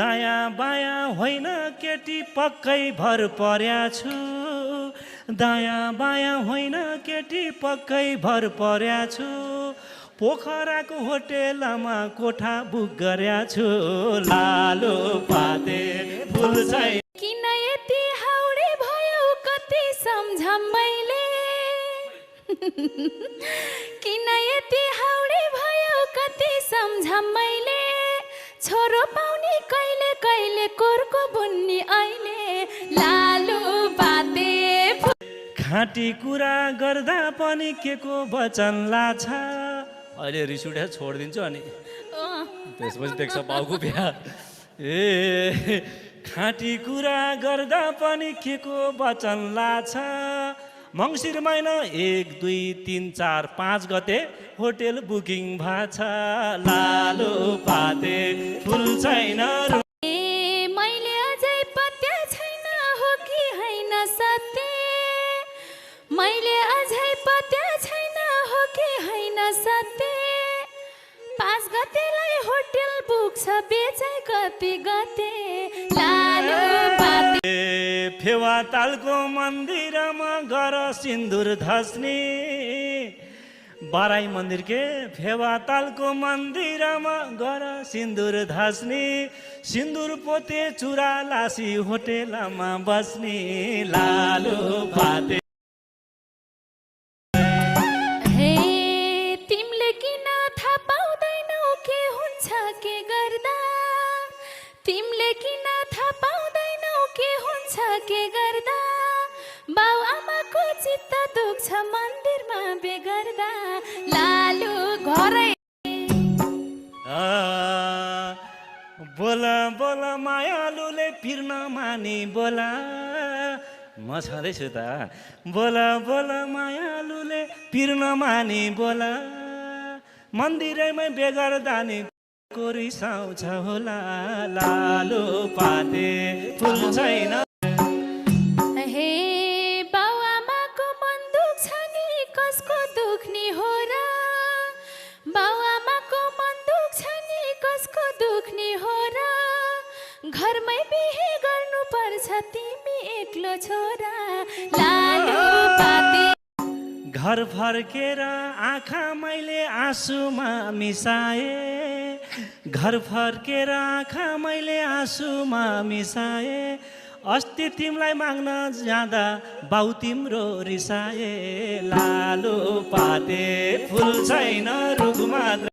दायाँ बायाँ होइन केटी पक्कै भर पर्या छु दायाँ बायाँ होइन केटी पक्कै भर पर्या छु पोखराको होटेलमा कोठा बुक गर्या छु लालो पाते फुल चाहिँ किन यति हाउडे भयो कति सम्झा मैले किन यति हाउडे भयो कति सम्झा मैले छोरो पाउने कहिले कहिले कोरको बुन्नी अहिले लालु पाते खाँटी कुरा गर्दा पनि के को वचन लाछ अहिले रिस उठेर छोडिदिन्छु अनि त्यसपछि देख्छ बाउको बिहा ए खाँटी कुरा गर्दा पनि के को वचन लाछ मङ्सिर महिना 1 2 3 4 5 गते होटेल बुकिङ भएको छ लालो पाते फुल छैन मैले अझै पत्या छैन हो कि होइन सत्य मैले अझै पत्या छैन हो कि होइन सत्य 5 गतेलाई होटेल बुक छ बेचाइ कति गते लालो पाते फेवा तालको मन्दिरमा गर सिन्दुर धस्ने बाराई मन्दिर के फेवा तालको मन्दिरमा गर सिन्दुर धस्ने सिन्दुर पोते चुरा लासी होटेलमा बस्ने लालो पाते हे तिमीले किन थाहा पाउँदैनौ के हुन्छ के गर्दा तिमीले किन थाहा पाउँदैनौ के हुन्छ के गर्दा बाउ आमाको चित्त दुख्छ मन्दिरमा बेगर्दा लालु घरै बोला बोला मायालुले पिर्न मानी बोला म छँदैछु त बोला बोला मायालुले पिर्न मानी बोला मन्दिरैमै बेगर्दा नि कोरिसाउँछ होला लालो पाते फुल छैन हे बाउ आमाको मन दुख्छ नि कसको दुख्ने हो र बाउ आमाको मन दुख्छ नि कसको दुख्ने हो र घरमै बिहे गर्नुपर्छ तिमी एक्लो छोरा लालु पाते घर फर्केर आँखा मैले आँसुमा मिसाए घर फर्केर आँखा मैले आँसुमा मिसाए अस्ति तिमीलाई माग्न जाँदा बाउ तिम्रो रिसाए लालो पाते फुल छैन रुख मात्र